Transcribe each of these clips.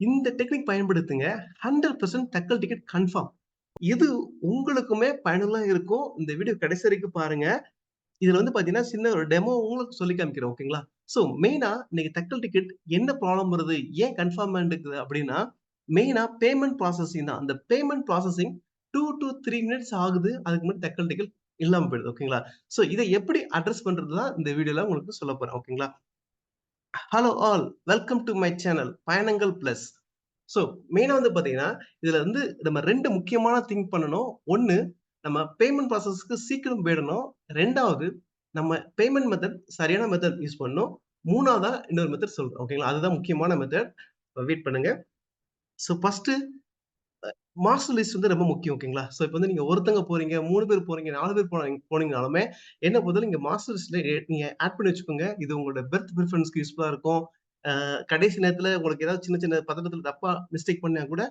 இந்த டெக்னிக் பயன்படுத்துங்க. 100% Tatkal ticket confirm. இது உங்களுக்குமே பயனுள்ளதா இருக்கும். இந்த வீடியோ கடைசி வரைக்கும் பாருங்க. இதுல வந்து பாத்தீங்கன்னா, சின்ன ஒரு டெமோ உங்களுக்கு சொல்லி காமிக்கிறேன். ஓகேங்களா? சோ மெயினா இன்னைக்கு தக்கல் டிக்கெட் என்ன ப்ராப்ளம் வருது? ஏன் கன்ஃபார்ம் இருக்குது அப்டின்னா, மெயினா பேமெண்ட் ப்ராசஸிங் தான். அந்த பேமெண்ட் ப்ராசஸிங் 2 டூ 3 மினிட்ஸ் ஆகுது. அதுக்கு முன்னாடி தக்கல் டிக்கெட் இல்லாம போயிடுது. ஓகேங்களா? சோ இத எப்படி அட்ரஸ் பண்றது தான் இந்த வீடியோல உங்களுக்கு சொல்லப் போறேன். ஓகேங்களா? Hello all welcome to my channel பயணங்கள் பிளஸ். ஸோ மெயினா வந்து பாத்தீங்கன்னா, இதுல வந்து நம்ம 2 முக்கியமான திங்க் பண்ணணும். 1 நம்ம பேமெண்ட் ப்ராசஸ்க்கு சீக்கிரம் போயிடணும். 2வது நம்ம பேமெண்ட் மெத்தட் சரியான மெத்தட் யூஸ் பண்ணணும். 3வதா இன்னொரு மெத்தட் சொல்றேன். ஓகேங்களா? அதுதான் முக்கியமான மெத்தட். வெயிட் பண்ணுங்க. ஸோ ஃபர்ஸ்ட் மாஸ்டர் லிஸ்ட் வந்து ரொம்ப முக்கியம். ஓகேங்களா? சோ இப்ப வந்து நீங்க ஒருத்தங்க போறீங்க, 3 பேர் போறீங்க, 4 பேர் போனீங்கனாலுமே, என்ன பொறுத்தவரை நீங்க மாஸ்டர் லிஸ்ட்ல நீங்க ஆட் பண்ணி வச்சுக்கோங்க. இது உங்களோட பெர்த் பிரிஃபரன்ஸ்க்கு யூஸ்ஃபுல்லா இருக்கும். கடைசி நேரத்துல உங்களுக்கு ஏதாவது சின்ன சின்ன பதட்டத்துல தப்பா மிஸ்டேக் பண்ணா கூட,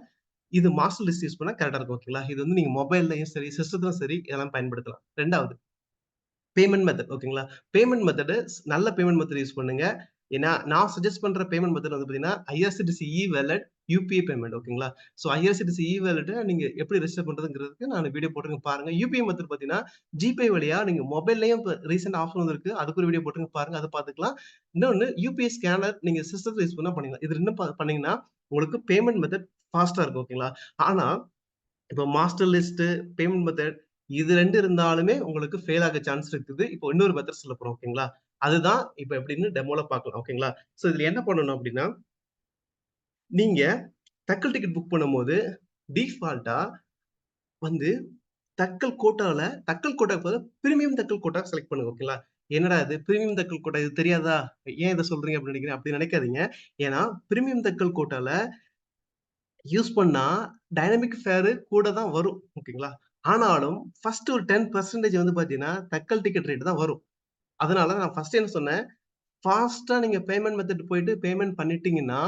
இது மாஸ்டர் லிஸ்ட் யூஸ் பண்ணா கரெக்ட்டா இருக்கும். ஓகேங்களா? இது வந்து நீங்க மொபைல்லயும் சரி, சிஸ்டத்திலும் சரி இதெல்லாம் பயன்படுத்தலாம். 2வது பேமெண்ட் மெத்தட் ஓகேங்களா? பேமெண்ட் மெத்தடு நல்ல பேமெண்ட் மெத்தட் யூஸ் பண்ணுங்க. ஏன்னா, நான் சஜெஸ்ட் பண்ற பேமெண்ட் மெத்தட் வந்து பார்த்தீங்கன்னா, ஐஆர்சிடிசி வாலெட், யுபிஐ பேமெண்ட் ஓகேங்களா? ஸோ ஐஆர்சிடிசி வாலெட்ட நீங்க எப்படி ரெஜிஸ்டர் பண்றதுங்கிறதுக்கு நான் வீடியோ போட்டிருக்கேன் பாருங்க. யுபிஐ மெத்தட் பார்த்தீங்கன்னா, ஜிபே வழியா நீங்க மொபைல்லயும் இப்ப ரீசென்ட் ஆஃபர் வந்திருக்கு. அதுக்கு ஒரு வீடியோ போட்டிருக்கேன் பாருங்க. அத பார்த்துக்கலாம். இன்னொன்னு யுபிஐ ஸ்கேனர் நீங்க சிஸ்டத்துல யூஸ் பண்ணா பண்ணிக்கலாம். இது 2ம் பண்ணீங்கன்னா, உங்களுக்கு பேமெண்ட் மெத்தட் ஃபாஸ்ட்டா இருக்கும் ஓகேங்களா? ஆனா இப்ப மாஸ்டர் லிஸ்ட், பேமெண்ட் மெத்தட் இது 2 இருந்தாலுமே உங்களுக்கு ஃபெயில் ஆக சான்ஸ் இருக்குது. இப்போ இன்னொரு மெத்தட் சொல்லப் போறோம். ஓகேங்களா? அதுதான் இப்ப எப்படின்னு டெமோல பார்க்கலாம். ஓகேங்களா? சோ இதுல என்ன பண்ணணும் அப்படின்னா, நீங்க தக்கல் டிக்கெட் புக் பண்ணும்போது டிஃபால்ட்டா வந்து தக்கல் கோட்டாக்கு பதிலா பிரீமியம் தக்கல் கோட்டா செலக்ட் பண்ணுங்க. ஓகேங்களா? என்னடா இது பிரீமியம் தக்கல் கோட்டா இது தெரியாதா? ஏன் இத சொல்றீங்க அப்படின்னு நினைக்கிறேன். அப்படி நினைக்காதீங்க. ஏன்னா பிரீமியம் தக்கல் கோட்டால யூஸ் பண்ணா டைனமிக் ஃபேர் கூட தான் வரும். ஓகேங்களா? ஆனாலும் ஃபர்ஸ்ட் ஒரு 10% வந்து பார்த்தீங்கன்னா, தக்கல் டிக்கெட் ரேட் தான் வரும். அதனால நான் ஃபர்ஸ்ட் என்ன சொன்னேன், ஃபாஸ்ட்டா நீங்க பேமெண்ட் மெத்தட் போயிட்டு பேமெண்ட் பண்ணிட்டீங்கன்னா,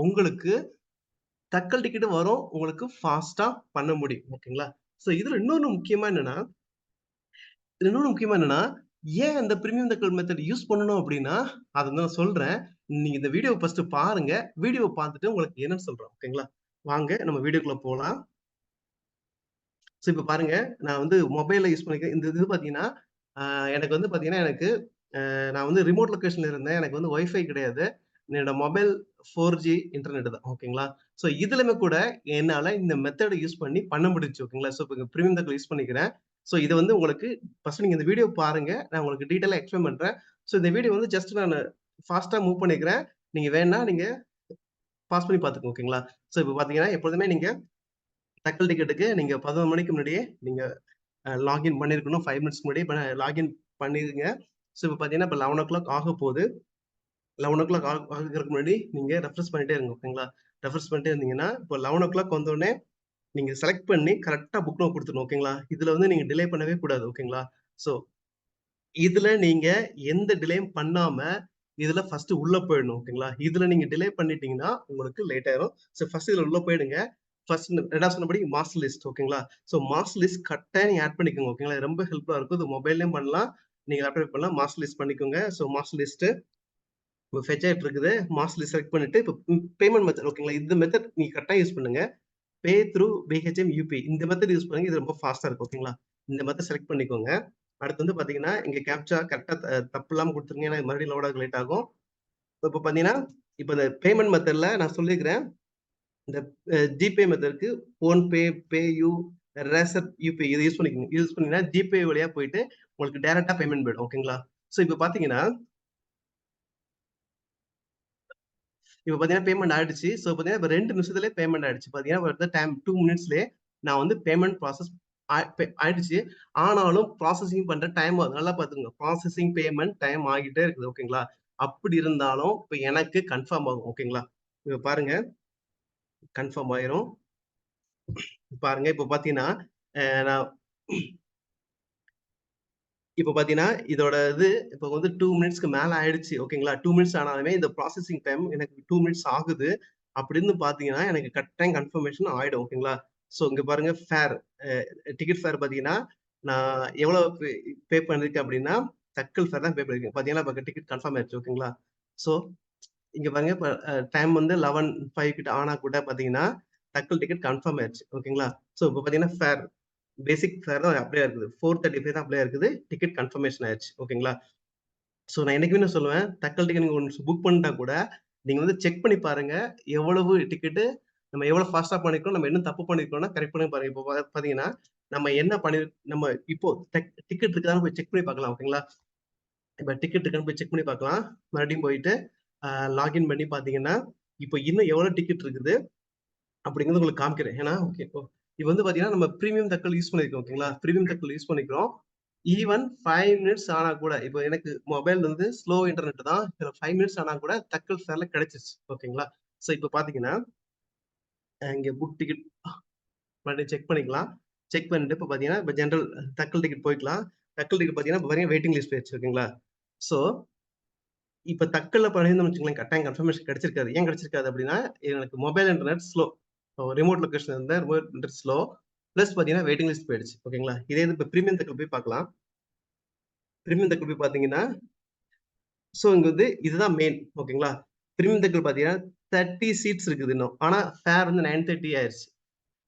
உங்களுக்கு தக்கல் டிக்கெட் வரும். உங்களுக்கு ஃபாஸ்ட்டா பண்ண முடியும். ஓகேங்களா? சோ இதுல இன்னொன்னு முக்கியமா என்னன்னா, ஏன் அந்த பிரீமியம் தக்கல் மெத்தட் யூஸ் பண்ணணும் அப்டின்னா, அத வந்து நான் சொல்றேன். நீங்க இந்த வீடியோவ ஃபர்ஸ்ட் பாருங்க. வீடியோவ பார்த்துட்டு உங்களுக்கு என்னன்னு சொல்றேன். ஓகேங்களா? வாங்க நம்ம வீடியோக்குள்ள போலாம். சோ இப்ப பாருங்க, நான் வந்து மொபைல்ல யூஸ் பண்ணிக்கிறேன். இந்த இது பார்த்தீங்கன்னா, அ எனக்கு வந்து பார்த்தீங்கன்னா, நான் வந்து ரிமோட் லொகேஷன்ல இருந்தேன். எனக்கு வந்து வைஃபை கிடையாது. என்னோட மொபைல் 4G இன்டர்நெட் தான். ஓகேங்களா? சோ இதுலயுமே கூட என்னால இந்த மெத்தட யூஸ் பண்ணி பண்ண முடிஞ்சுச்சு. ஓகேங்களா? சோ இப்ப பிரீமியம் தக்கல் யூஸ் பண்ணிக்கிறேன். சோ இத வந்து உங்களுக்கு ஃபர்ஸ்ட் நீங்க இந்த வீடியோ பாருங்க. நான் உங்களுக்கு டீட்டெயிலா எக்ஸ்பிளைன் பண்றேன். சோ இந்த வீடியோ வந்து ஜஸ்ட் நானு ஃபாஸ்ட்டா மூவ் பண்ணிக்கிறேன். நீங்க வேணுனா நீங்க பாஸ் பண்ணி பார்த்துக்கோங்க. ஓகேங்களா? சோ இப்ப பார்த்தீங்கன்னா, எப்பொழுதுமே நீங்க தக்கல் டிக்கெட்டுக்கு நீங்க 11 மணிக்கு முன்னாடியே நீங்க லாகின் பண்ணியிருக்கணும். 5 மினிட்ஸ்க்கு முன்னாடியே லாகின் பண்ணிருங்க. ஸோ இப்ப பார்த்தீங்கன்னா, இப்ப 11:00 ஆகப்போது. 11:00 ஆகுறதுக்கு முன்னாடி நீங்க ரெஃப்ரெஷ் பண்ணிட்டே இருங்க. ஓகேங்களா? ரெஃப்ரெஷ் பண்ணிட்டே இருந்தீங்கன்னா, இப்போ 11:00 வந்தோனே நீங்க செலக்ட் பண்ணி கரெக்ட்டா புக் நவ் குடுத்துறணும். ஓகேங்களா? இதுல வந்து நீங்க டிலே பண்ணவே கூடாது. ஓகேங்களா? ஸோ இதுல நீங்க எந்த டிலேயும் பண்ணாம, இதுல ஃபர்ஸ்ட் உள்ள போயிடணும். ஓகேங்களா? இதுல நீங்க டிலே பண்ணிட்டீங்கன்னா, உங்களுக்கு லேட் ஆயிரும். ஸோ ஃபர்ஸ்ட் இதுல உள்ள போயிடுங்க. ஃபர்ஸ்ட் 2வது சொன்னபடி மாஸ்டர் லிஸ்ட் ஓகேங்களா? ஸோ மாஸ்டர் லிஸ்ட் கட்டாயம் நீங்க ஆட் பண்ணிக்கோங்க. ஓகேங்களா? இது ரொம்ப ஹெல்ப்ஃபுல்லா இருக்கும். இது மொபைல்லயும் பண்ணலாம். நீங்க லேப்டாப்லயும் பண்ணலாம். மாஸ்டர் லிஸ்ட் பண்ணிக்கோங்க. ஸோ மாஸ்டர் லிஸ்ட் இப்போ ஃபெட்ச் ஆயிட்டு இருக்குது. மாஸ்டர் லிஸ்ட் செலக்ட் பண்ணிட்டு, இப்போ பேமெண்ட் மெத்தட் ஓகேங்களா? இந்த மெத்தட் நீங்க கரெக்ட்டா யூஸ் பண்ணுங்க. பே த்ரூ பிஹெச்எம் யுபிஐ இந்த மெத்தட் யூஸ் பண்ணுங்க. இது ரொம்ப ஃபாஸ்ட்டா இருக்கும். ஓகேங்களா? இந்த மெத்தட் செலக்ட் பண்ணிக்கோங்க. அடுத்து வந்து பாத்தீங்கன்னா, இங்க கேப்ச்சா கரெக்ட்டா தப்பு இல்லாம குடுத்துருங்க. ஏன்னா மறுபடியும் லோட் ஆக லேட் ஆகும். இப்ப பாத்தீங்கன்னா, இப்ப இந்த பேமெண்ட் மெத்தட்ல நான் சொல்லியிருக்கிறேன். இந்த ஜிபே மெத்தட்க்கு ஃபோன்பே, பேயூ, ரேசர், யுபிஐ இத யூஸ் பண்ணிக்கோங்க. யூஸ் பண்ணீங்கன்னா, ஜிபே வழியா போயிட்டு உங்களுக்கு டைரக்ட்டா பேமெண்ட் போயிடும். ஓகேங்களா? சோ இப்ப பாத்தீங்கன்னா இப்ப பாத்தீங்கன்னா பேமெண்ட் ஆயிடுச்சு. சோ பாத்தீங்கன்னா, இப்ப 2 நிமிஷத்திலேயே பேமெண்ட் ஆயிடுச்சு. பாத்தீங்கன்னா, ஒரு டைம் 2 மினிட்ஸ்லயே நான் வந்து பேமெண்ட் ப்ராசஸ் ஆயிடுச்சு. ஆனாலும் ப்ராசஸிங் பண்ற டைம் ஆகுது. நல்லா பாத்துக்கங்க. ப்ராசஸிங் பேமெண்ட் டைம் ஆகிட்டே இருக்குது. ஓகேங்களா? அப்படி இருந்தாலும், இப்ப எனக்கு கன்ஃபார்ம் ஆகும். ஓகேங்களா? இப்ப பாருங்க, கன்ஃபார்ம் ஆயிரும். பாருங்க, இப்ப பாத்தீங்கன்னா, நான் இப்ப பாத்தீங்கன்னா, இதோட இது இப்ப வந்து 2 மினிட்ஸ்க்கு மேல ஆயிடுச்சு. ஓகேங்களா? 2 மினிட்ஸ் ஆனாலுமே இந்த ப்ராசஸிங் டைம் எனக்கு 2 மினிட்ஸ் ஆகுது. அப்படின்னு பாத்தீங்கன்னா, எனக்கு கட்டாயம் கன்ஃபர்மேஷன் ஆயிடும். ஓகேங்களா? சோ இங்க பாருங்க ஃபேர் டிக்கெட் ஃபேர் பாத்தீங்கன்னா, நான் எவ்வளவு பே பண்ணியிருக்கேன் அப்படின்னா, தட்கல் ஃபேர் தான் பே பண்ணியிருக்கேன். பாத்தீங்கன்னா, இப்ப டிக்கெட் கன்ஃபார்ம் ஆயிடுச்சு. ஓகேங்களா? சோ இங்க பாருங்க இப்ப டைம் வந்து 11:05 கிட்ட ஆனா கூட பார்த்தீங்கன்னா, தக்கல் டிக்கெட் கன்ஃபார்ம் ஆயிருச்சு. ஓகேங்களா? ஸோ இப்ப பார்த்தீங்கன்னா ஃபேர் பேசிக் ஃபேர் தான் அப்படியே இருக்குது. 435 தான் அப்படியே இருக்குது. டிக்கெட் கன்ஃபர்மேஷன் ஆயிருச்சு. ஓகேங்களா? ஸோ நான் என்னைக்குமே நான் சொல்லுவேன், தக்கல் டிக்கெட் நீங்க ஒன்ஸ் புக் பண்ணிட்டா கூட, நீங்க வந்து செக் பண்ணி பாருங்க. எவ்வளவு டிக்கெட்டு நம்ம எவ்வளோ ஃபாஸ்ட்டா பண்ணியிருக்கோம், நம்ம என்ன தப்பு பண்ணியிருக்கோம்னா கரெக்ட் பண்ணி பாருங்க. இப்போ பார்த்தீங்கன்னா, நம்ம என்ன பண்ணி நம்ம இப்போ டிக்கெட் இருக்குதான்னு போய் செக் பண்ணி பார்க்கலாம். ஓகேங்களா? இப்ப டிக்கெட் இருக்கான்னு போய் செக் பண்ணி பார்க்கலாம். மறுபடியும் போயிட்டு லாகின் பண்ணி பார்த்தீங்கன்னா, இப்போ இன்னும் எவ்வளோ டிக்கெட் இருக்குது அப்படிங்கிறது உங்களுக்கு காமிக்கிறேன். ஏன்னா, ஓகே இப்போ இது வந்து பார்த்தீங்கன்னா, நம்ம பிரீமியம் தக்கல் யூஸ் பண்ணியிருக்கோம். ஓகேங்களா? பிரீமியம் தக்கல் யூஸ் பண்ணிக்கிறோம். ஈவன் 5 மினிட்ஸ் ஆனா கூட, இப்போ எனக்கு மொபைல் வந்து ஸ்லோ இன்டர்நெட் தான். இதுல 5 மினிட்ஸ் ஆனா கூட தக்கல் ஃபேர்ல கிடைச்சிருச்சு. ஓகேங்களா? ஸோ இப்போ பார்த்தீங்கன்னா, இங்க புக் டிக்கெட் மறுபடியும் செக் பண்ணிக்கலாம். செக் பண்ணிட்டு இப்ப பார்த்தீங்கன்னா, இப்ப ஜெனரல் தக்கல் டிக்கெட் போய்க்கலாம். தக்கல் டிக்கெட் பார்த்தீங்கன்னா, இப்ப பாருங்க வெயிட்டிங் லிஸ்ட் போயிருச்சு. ஓகேங்களா? ஸோ இப்ப தக்கல்ல பண்ணியிருந்தோம்னு வச்சுக்கோங்களேன், கட்டாயம் கன்ஃபர்மேஷன் கிடைச்சிருக்காது. ஏன் கிடைச்சிருக்காது அப்படின்னா, எனக்கு மொபைல் இன்டர்நெட் ஸ்லோ. ரிமோட் லொகேஷன்ல இருந்த ரிமோட் இன்டர்நெட் ஸ்லோ. பிளஸ் பார்த்தீங்கன்னா, வெயிட்டிங் லிஸ்ட் போயிடுச்சு. ஓகேங்களா? இதே இது இப்ப பிரீமியம் தக்கல் போய் பார்க்கலாம். பிரீமியம் தக்கல் போய் பார்த்தீங்கன்னா, ஸோ இங்க வந்து இதுதான் மெயின். ஓகேங்களா? பிரீமியம் தக்கல் பார்த்தீங்கன்னா, 30 சீட்ஸ் இருக்குது இன்னும். ஆனா ஃபேர் வந்து 9:30 ஆயிருச்சு.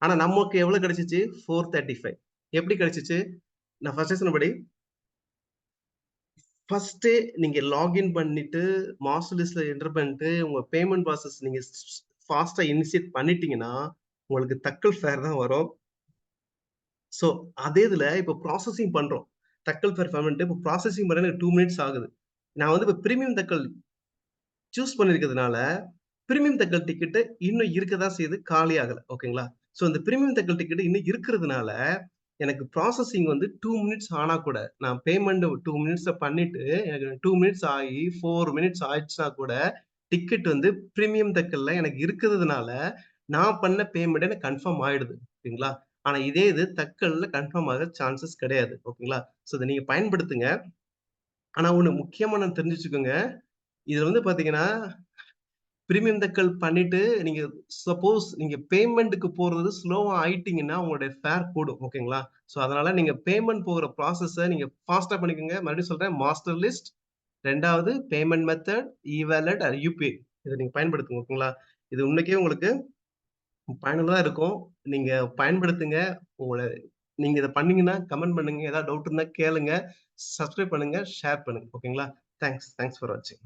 ஆனா நமக்கு எவ்வளவு கிடைச்சுச்சு? 435. எப்படி கிடைச்சுச்சு? நான் ஃபர்ஸ்ட்டே சொன்னபடி, ஃபர்ஸ்ட்டே நீங்க லாகின் பண்ணிட்டு, மாஸ்டர் லிஸ்ட்ல என்டர் பண்ணிட்டு, உங்க பேமெண்ட் ப்ராசஸ் நீங்க ஃபாஸ்ட்டா இனிஷியேட் பண்ணிட்டீங்கன்னா, உங்களுக்கு தக்கல் ஃபேர் தான் வரும். ஸோ அதே இதுல இப்ப ப்ராசஸிங் பண்றோம். தக்கல் ஃபேர் பேமெண்ட் இப்ப ப்ராசஸிங் பண்ண எனக்கு 2 மினிட்ஸ் ஆகுது. நான் வந்து இப்ப பிரீமியம் தக்கல் சூஸ் பண்ணியிருக்கிறதுனால, பிரீமியம் தக்கல் டிக்கெட் இன்னும் இருக்க தான் செய்யுது. காலி ஆகல. ஓகேங்களா? ஸோ அந்த பிரீமியம் தக்கல் டிக்கெட் இன்னும் இருக்கிறதுனால, எனக்கு ப்ராசஸிங் வந்து 2 மினிட்ஸ் ஆனா கூட, நான் பேமெண்ட் 2 மினிட்ஸ்ல பண்ணிட்டு, எனக்கு 2 மினிட்ஸ் ஆகி 4 மினிட்ஸ் ஆயிடுச்சுனா கூட, டிக்கெட் வந்து பிரீமியம் தக்கல்ல எனக்கு இருக்கிறதுனால, நான் பண்ண பேமெண்ட் எனக்கு கன்ஃபார்ம் ஆயிடுது. ஓகேங்களா? ஆனா இதே இது தக்கல்ல கன்ஃபார்ம் ஆக சான்ஸஸ் கிடையாது. ஓகேங்களா? ஸோ இத நீங்க பயன்படுத்துங்க. ஆனா ஒண்ணு முக்கியமா நான் தெரிஞ்சு வச்சுக்கோங்க. இது வந்து பார்த்தீங்கன்னா பிரீமியம் தக்கல் பண்ணிட்டு, நீங்க சப்போஸ் நீங்க பேமெண்ட்க்கு போறது ஸ்லோவா ஆயிட்டீங்கன்னா, உங்களுடைய ஃபேர் கூடும். ஓகேங்களா? சோ, அதனால நீங்க பேமெண்ட் போகுற ப்ராசஸ நீங்க ஃபாஸ்ட்டா பண்ணிக்கங்க. மறுபடியும் சொல்றேன் மாஸ்டர் லிஸ்ட், 2வது payment method, wallet R UPI. இத நீங்க பயன்படுத்துங்க. ஓகேங்களா? இது உண்மைக்கே உங்களுக்கு பயனுள்ளதா இருக்கும். நீங்க பயன்படுத்துங்க. உங்கள நீங்க இத பண்ணீங்கன்னா, கமெண்ட் பண்ணுங்க. ஏதாவது டவுட் இருந்தா கேளுங்க. சப்ஸ்கிரைப் பண்ணுங்க, ஷேர் பண்ணுங்க. ஓகேங்களா? தேங்க்ஸ். தேங்க்ஸ் ஃபார் வாட்சிங்.